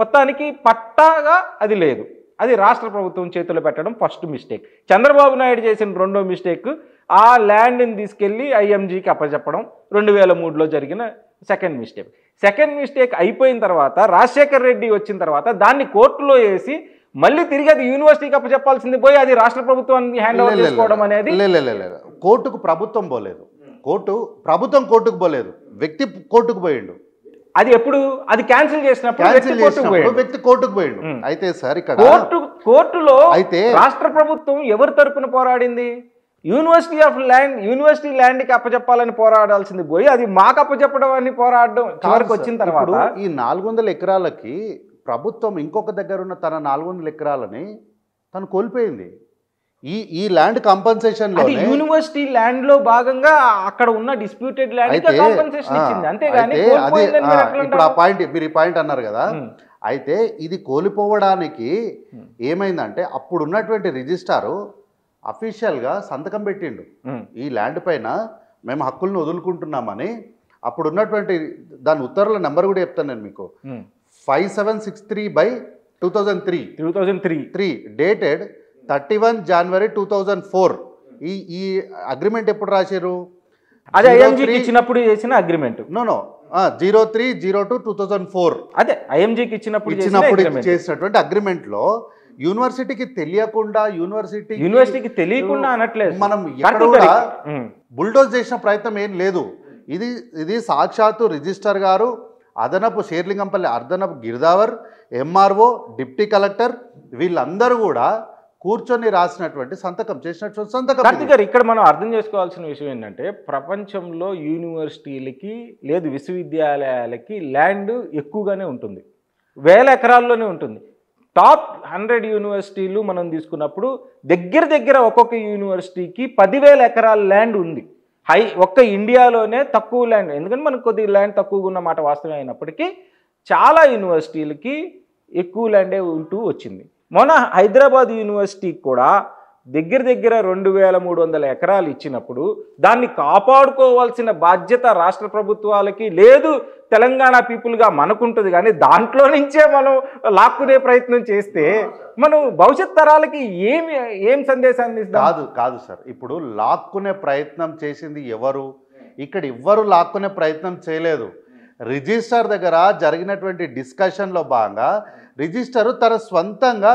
మొత్తానికి పట్టాగా అది లేదు. అది రాష్ట్ర ప్రభుత్వం చేతిలో పెట్టడం ఫస్ట్ మిస్టేక్. చంద్రబాబు నాయుడు చేసిన రెండో మిస్టేక్ ఆ ల్యాండ్ని తీసుకెళ్ళి ఐఎంజీకి అప్పచెప్పడం 2003లో జరిగిన సెకండ్ మిస్టేక్ అయిపోయిన తర్వాత రాజశేఖర్ రెడ్డి వచ్చిన తర్వాత దాన్ని కోర్టులో వేసి మళ్ళీ తిరిగి అది యూనివర్సిటీకి అప్పచెప్పాల్సింది పోయి అది రాష్ట్ర ప్రభుత్వాన్ని హ్యాండ్ ఓవర్ చేసుకోవడం అనేది కోర్టుకు ప్రభుత్వం పోలేదు, ప్రభుత్వం కోర్టుకు పోలేదు, వ్యక్తి కోర్టుకు పోయిండు. అది ఎప్పుడు అది క్యాన్సిల్ చేసినప్పుడు వ్యక్తి కోర్టుకు పోయిండు. అయితే సార్ ఇక్కడ కోర్టులో అయితే రాష్ట్ర ప్రభుత్వం ఎవరి తరపున పోరాడింది? యూనివర్సిటీ ల్యాండ్కి అప్పచెప్పాలని పోరాడాల్సింది పోయి అది మాకు అప్పచెప్పడం అని పోరాడడం చివరికి వచ్చిన తర్వాత ఈ 400 ఎకరాలకి ప్రభుత్వం ఇంకొక దగ్గర ఉన్న తన 400 ఎకరాలని తను కోల్పోయింది. ఈ ల్యాండ్ కంపెన్సేషన్ లో యూనివర్సిటీ ల్యాండ్ లో భాగంగా అక్కడ ఉన్న డిస్ప్యూటెడ్ ల్యాండ్ కంపెన్సేషన్ ఇచ్చింది, అంతేగాని ఇప్పుడు ఆ పాయింట్ మీరు ఈ పాయింట్ అన్నారు కదా. అయితే ఇది కోల్పోవడానికి ఏమైందంటే అప్పుడు ఉన్నటువంటి రిజిస్ట్రారు అఫీషియల్గా సంతకం పెట్టిండు, ఈ ల్యాండ్ పైన మేము హక్కులను వదులుకుంటున్నామని. అప్పుడు ఉన్నటువంటి దాని ఉత్తర్వుల నెంబర్ కూడా చెప్తాను నేను మీకు, 5763/2003 డేటెడ్ 31 జనవరి 2004. ఈ అగ్రిమెంట్ ఎప్పుడు రాశారు? అదే ఐఎంజీకి ఇచ్చినప్పుడు చేసిన అగ్రిమెంట్. నో 03/02/2004 అదే ఐఎంజీకి ఇచ్చినప్పుడు చేసినటువంటి అగ్రిమెంట్లో యూనివర్సిటీకి తెలియకుండా యూనివర్సిటీకి తెలియకుండా అనట్లేదు, మనం ఎక్కడ కూడా బుల్డోజ్ చేసిన ప్రయత్నం ఏం లేదు. ఇది సాక్షాత్తు రిజిస్టర్ గారు, అదనపు Serilingampally అర్ధనపు girdawar, MRO, deputy collector వీళ్ళందరూ కూడా కూర్చొని రాసినటువంటి చేసినటువంటి సంతకం. ఇక్కడ మనం అర్థం చేసుకోవాల్సిన విషయం ఏంటంటే ప్రపంచంలో యూనివర్సిటీలకి లేదు విశ్వవిద్యాలయాలకి ల్యాండ్ ఎక్కువగానే ఉంటుంది, 1000 ఎకరాల్లోనే ఉంటుంది. టాప్ 100 యూనివర్సిటీలు మనం తీసుకున్నప్పుడు దగ్గర ఒక్కొక్క యూనివర్సిటీకి 10,000 ఎకరాల ల్యాండ్ ఉంది. ఒక్క ఇండియాలోనే తక్కువ ల్యాండ్, ఎందుకంటే మనకు కొద్దిగా ల్యాండ్ తక్కువగా ఉన్న మాట వాస్తవం అయినప్పటికీ చాలా యూనివర్సిటీలకి ఎక్కువ ల్యాండే ఉంటూ వచ్చింది. మొన్న హైదరాబాద్ యూనివర్సిటీకి కూడా దగ్గర 2,300 ఎకరాలు ఇచ్చినప్పుడు దాన్ని కాపాడుకోవాల్సిన బాధ్యత రాష్ట్ర ప్రభుత్వాలకి లేదు, తెలంగాణ పీపుల్గా మనకుంటుంది. కానీ దాంట్లో నుంచే మనం లాక్కునే ప్రయత్నం చేస్తే మనం భవిష్యత్ తరాలకి ఏం సందేశాన్ని కాదు సార్. ఇప్పుడు లాక్కునే ప్రయత్నం చేసింది ఎవరు? ఇక్కడ ఎవ్వరు లాక్కునే ప్రయత్నం చేయలేదు. రిజిస్టర్ దగ్గర జరిగినటువంటి డిస్కషన్లో భాగంగా రిజిస్టర్ తన స్వంతంగా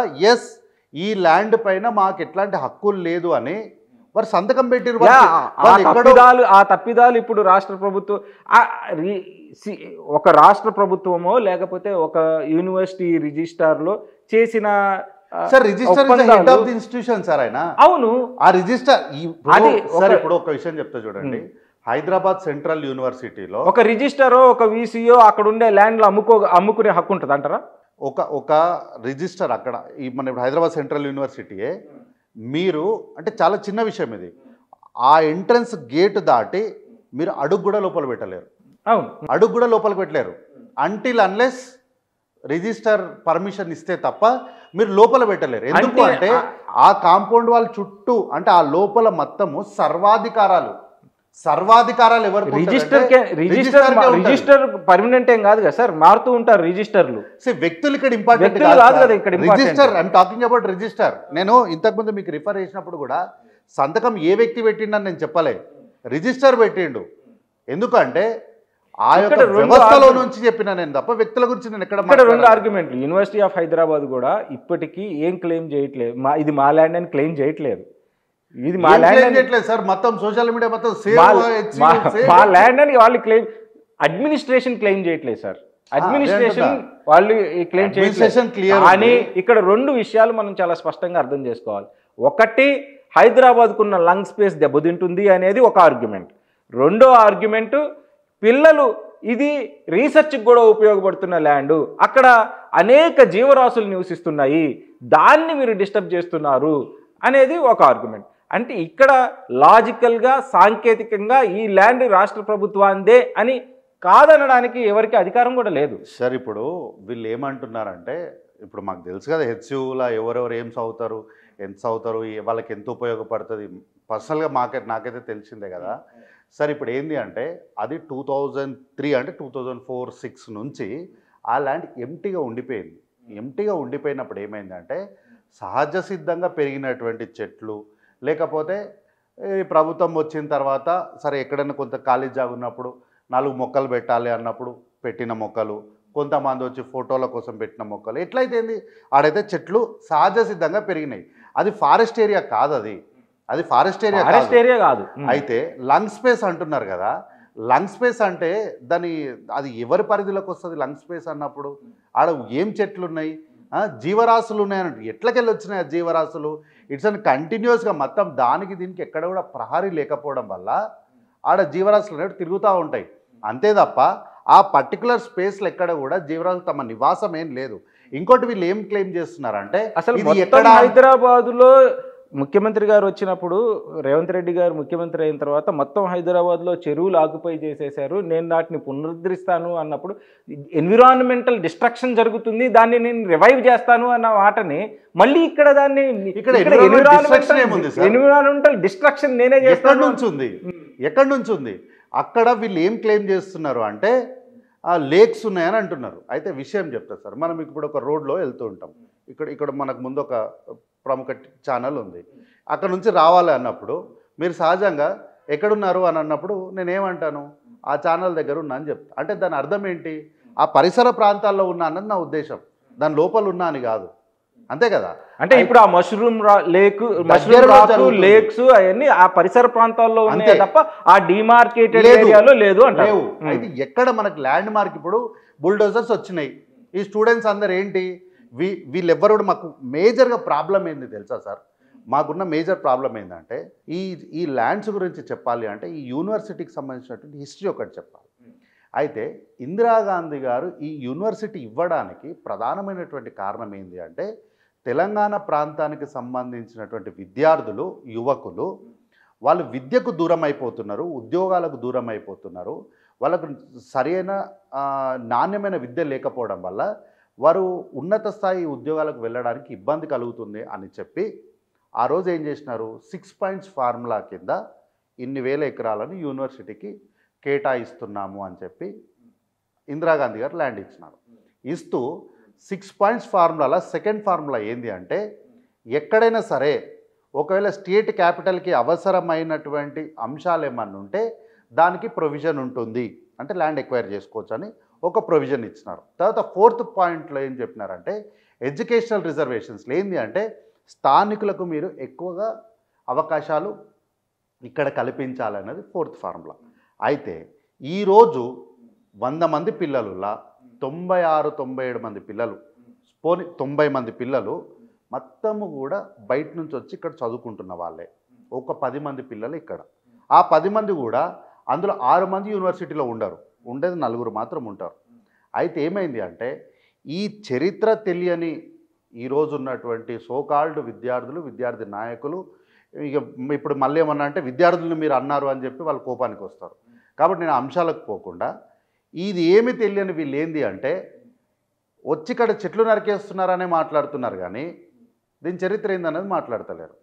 ఈ ల్యాండ్ పైన మాకు ఎట్లాంటి హక్కులు లేదు అని వారు సంతకం పెట్టారు. ఆ తప్పిదాలు ఇప్పుడు రాష్ట్ర ప్రభుత్వం, ఒక రాష్ట్ర ప్రభుత్వమో లేకపోతే ఒక యూనివర్సిటీ రిజిస్టార్లో చేసిన sir, register head of the institution sir ఆయన. అవును, ఆ రిజిస్టర్ సార్ ఇప్పుడు ఒక విషయం చెప్తా చూడండి. హైదరాబాద్ సెంట్రల్ యూనివర్సిటీలో ఒక రిజిస్టరో ఒక వీసీఓ అక్కడ ఉండే ల్యాండ్లో అమ్ముకునే హక్కు ఉంటుంది అంటారా? ఒక రిజిస్టర్ అక్కడ మన ఇప్పుడు హైదరాబాద్ సెంట్రల్ యూనివర్సిటీయే. మీరు అంటే చాలా చిన్న విషయం ఇది, ఆ ఎంట్రన్స్ గేట్ దాటి మీరు అడుగు కూడా లోపల పెట్టలేరు. అవును, అడుగు కూడా లోపలికి పెట్టలేరు అంటిల్ అన్లెస్ రిజిస్టర్ పర్మిషన్ ఇస్తే తప్ప మీరు లోపల పెట్టలేరు. ఎందుకు అంటే ఆ కాంపౌండ్ వాళ్ళ చుట్టూ అంటే ఆ లోపల మొత్తము సర్వాధికారాలు ఎవరు? రిజిస్టర్ పర్మనెంట్ ఏం కాదు కదా సార్, మారుతూ ఉంటారు రిజిస్టర్లు. వ్యక్తులు ఇక్కడ ఇంపార్టెంట్ కాదు కదా. Register I'm talking about register. నేను ఇంతకుముందు మీకు రిఫర్ చేసినప్పుడు కూడా సంతకం ఏ వ్యక్తి పెట్టిండని నేను చెప్పలే, రిజిస్టర్ పెట్టిండు. ఎందుకంటే ఆ యొక్క వ్యవస్థలో నుంచి చెప్పిన నేను తప్ప వ్యక్తుల గురించి నేను ఎక్కడ. 2 ఆర్గ్యుమెంట్లు. యూనివర్సిటీ ఆఫ్ హైదరాబాద్ కూడా ఇప్పటికీ ఏం క్లెయిమ్ చేయట్లేదు, ఇది మా ల్యాండ్ అని క్లెయిమ్ చేయట్లేదు. ఇది మా ల్యాండ్ సార్, మొత్తం సోషల్ మీడియా మొత్తం మా ల్యాండ్ అని వాళ్ళు క్లెయిమ్, అడ్మినిస్ట్రేషన్ క్లెయిమ్ చేయట్లేదు సార్. అడ్మినిస్ట్రేషన్ వాళ్ళు క్లెయిమ్ చేయట్లేదు. కానీ ఇక్కడ 2 విషయాలు మనం చాలా స్పష్టంగా అర్థం చేసుకోవాలి. ఒకటి, హైదరాబాద్కున్న లంగ్ స్పేస్ దెబ్బతింటుంది అనేది ఒక ఆర్గ్యుమెంట్. రెండో ఆర్గ్యుమెంట్, పిల్లలు ఇది రీసెర్చ్కి కూడా ఉపయోగపడుతున్న ల్యాండు, అక్కడ అనేక జీవరాశులు నివసిస్తున్నాయి, దాన్ని మీరు డిస్టర్బ్ చేస్తున్నారు అనేది ఒక ఆర్గ్యుమెంట్. అంటే ఇక్కడ లాజికల్గా సాంకేతికంగా ఈ ల్యాండ్ రాష్ట్ర ప్రభుత్వాందే అని కాదనడానికి ఎవరికి అధికారం కూడా లేదు సార్. ఇప్పుడు వీళ్ళు ఏమంటున్నారంటే, ఇప్పుడు మాకు తెలుసు కదా హెచ్యూలా ఎవరెవరు ఏం చదువుతారు, ఎంత చదువుతారు, వాళ్ళకి ఎంత ఉపయోగపడుతుంది, పర్సనల్గా నాకైతే తెలిసిందే కదా సార్. ఇప్పుడు ఏంది అంటే అది 2003 అంటే 2004-06 నుంచి ఆ ల్యాండ్ ఎంటీగా ఉండిపోయింది. ఎంటీగా ఉండిపోయినప్పుడు ఏమైందంటే సహజ సిద్ధంగా పెరిగినటువంటి చెట్లు, లేకపోతే ఈ ప్రభుత్వం వచ్చిన తర్వాత సరే ఎక్కడైనా కొంత ఖాళీ జాగా ఉన్నప్పుడు 4 మొక్కలు పెట్టాలి అన్నప్పుడు పెట్టిన మొక్కలు, కొంతమంది వచ్చి ఫోటోల కోసం పెట్టిన మొక్కలు, ఎట్లయితేంది ఆడైతే చెట్లు సహజ సిద్ధంగా పెరిగినాయి. అది ఫారెస్ట్ ఏరియా కాదు, అది ఫారెస్ట్ ఏరియా కాదు. అయితే లంగ్ స్పేస్ అంటున్నారు కదా, లంగ్ స్పేస్ అంటే అది ఎవరి పరిధిలోకి వస్తుంది? లంగ్ స్పేస్ అన్నప్పుడు ఆడ ఏం చెట్లు ఉన్నాయి, జీవరాశులు ఉన్నాయన్నట్టు. ఎట్లకెళ్ళి వచ్చినాయి ఆ జీవరాశులు? ఇట్స్ అని కంటిన్యూస్గా మొత్తం దానికి దీనికి ఎక్కడ కూడా ప్రహరీ లేకపోవడం వల్ల ఆడ జీవరాశులు అనేవి తిరుగుతూ ఉంటాయి. అంతే తప్ప ఆ పర్టికులర్ స్పేస్లో ఎక్కడ కూడా జీవరాశులు తమ నివాసం ఏం లేదు. ఇంకోటి వీళ్ళు ఏం క్లెయిమ్ చేస్తున్నారంటే అసలు ఇది ఎక్కడ హైదరాబాదులో ముఖ్యమంత్రి గారు వచ్చినప్పుడు, రేవంత్ రెడ్డి గారు ముఖ్యమంత్రి అయిన తర్వాత మొత్తం హైదరాబాద్లో చెరువులు ఆక్యుపై చేసేశారు, నేను వాటిని పునరుద్ధరిస్తాను అన్నప్పుడు ఎన్విరాన్మెంటల్ డిస్ట్రక్షన్ జరుగుతుంది, దాన్ని నేను రివైవ్ చేస్తాను అన్న మాటని మళ్ళీ ఇక్కడ దాన్ని ఎన్విరాన్మెంటల్ డిస్ట్రక్షన్ నేనే చేస్తాను ఎక్కడి నుంచి ఉంది? అక్కడ వీళ్ళు ఏం క్లెయిమ్ చేస్తున్నారు అంటే లేక్స్ ఉన్నాయని అంటున్నారు. అయితే విషయం చెప్తా సార్, మనం ఇప్పుడు ఒక రోడ్లో వెళ్తూ ఉంటాం, ఇక్కడ మనకు ముందు ఒక ప్రముఖ ఛానల్ ఉంది, అక్కడ నుంచి రావాలి అన్నప్పుడు మీరు సహజంగా ఎక్కడున్నారు అని అన్నప్పుడు నేనేమంటాను, ఆ ఛానల్ దగ్గర ఉన్నా అని చెప్తా. అంటే దాని అర్థం ఏంటి? ఆ పరిసర ప్రాంతాల్లో ఉన్నా అన్నది నా ఉద్దేశం, దాని లోపల ఉన్నా అని కాదు. అంతే కదా? అంటే ఇప్పుడు ఆ మష్రూమ్ లేక్స్ అవన్నీ ఆ పరిసర ప్రాంతాల్లో ఉన్నాయి తప్ప ఆ డిమార్కేటెడ్ ఏరియాలో లేదు అంటారు. అయితే ఎక్కడ మనకు ల్యాండ్ మార్క్ ఇప్పుడు బుల్డోజర్స్ వచ్చినాయి, ఈ స్టూడెంట్స్ అందరు ఏంటి వీళ్ళెవ్వరు కూడా మాకు మేజర్గా ప్రాబ్లం ఏంది తెలుసా సార్? మాకున్న మేజర్ ప్రాబ్లం ఏంటంటే ఈ ల్యాండ్స్ గురించి చెప్పాలి అంటే ఈ యూనివర్సిటీకి సంబంధించినటువంటి హిస్టరీ ఒకటి చెప్పాలి. అయితే ఇందిరాగాంధీ గారు ఈ యూనివర్సిటీ ఇవ్వడానికి ప్రధానమైనటువంటి కారణం ఏంటి అంటే తెలంగాణ ప్రాంతానికి సంబంధించినటువంటి విద్యార్థులు, యువకులు వాళ్ళు విద్యకు దూరం అయిపోతున్నారు, ఉద్యోగాలకు దూరం అయిపోతున్నారు, వాళ్ళకు సరైన నాణ్యమైన విద్య లేకపోవడం వల్ల వారు ఉన్నత స్థాయి ఉద్యోగాలకు వెళ్ళడానికి ఇబ్బంది కలుగుతుంది అని చెప్పి ఆ రోజు ఏం చేసినారు, 6 పాయింట్స్ ఫార్ములా కింద ఇన్ని వేల ఎకరాలను యూనివర్సిటీకి కేటాయిస్తున్నాము అని చెప్పి ఇందిరాగాంధీ గారు ల్యాండ్ ఇచ్చినారు. ఇస్తూ 6 పాయింట్స్ ఫార్ములాలో సెకండ్ ఫార్ములా ఏంది అంటే ఎక్కడైనా సరే ఒకవేళ స్టేట్ క్యాపిటల్కి అవసరమైనటువంటి అంశాలు ఏమన్నా ఉంటే దానికి ప్రొవిజన్ ఉంటుంది, అంటే ల్యాండ్ ఎక్వైర్ చేసుకోవచ్చు అని ఒక ప్రొవిజన్ ఇచ్చినారు. తర్వాత 4th పాయింట్లో ఏం చెప్పినారంటే ఎడ్యుకేషనల్ రిజర్వేషన్స్లో ఏంది అంటే స్థానికులకు మీరు ఎక్కువగా అవకాశాలు ఇక్కడ కల్పించాలన్నది 4th ఫార్ములా. అయితే ఈరోజు 100 మంది పిల్లలులా 96-97 మంది పిల్లలు, పోనీ 90 మంది పిల్లలు మొత్తము కూడా బయట నుంచి వచ్చి ఇక్కడ చదువుకుంటున్న వాళ్ళే. ఒక 10 మంది పిల్లలు ఇక్కడ, ఆ 10 మంది కూడా అందులో 6 మంది యూనివర్సిటీలో ఉండేది 4 మాత్రం ఉంటారు. అయితే ఏమైంది అంటే ఈ చరిత్ర తెలియని ఈరోజు ఉన్నటువంటి సోకాల్డ్ విద్యార్థులు, విద్యార్థి నాయకులు ఇప్పుడు మళ్ళీ ఏమన్నా అంటే విద్యార్థులను మీరు అన్నారు అని చెప్పి వాళ్ళు కోపానికి వస్తారు. కాబట్టి నేను అంశాలకు పోకుండా ఇది ఏమి తెలియని వీళ్ళు ఏంది అంటే వచ్చి ఇక్కడ చెట్లు నరికేస్తున్నారనే మాట్లాడుతున్నారు, కానీ దీని చరిత్ర ఏందనేది మాట్లాడతలేరు.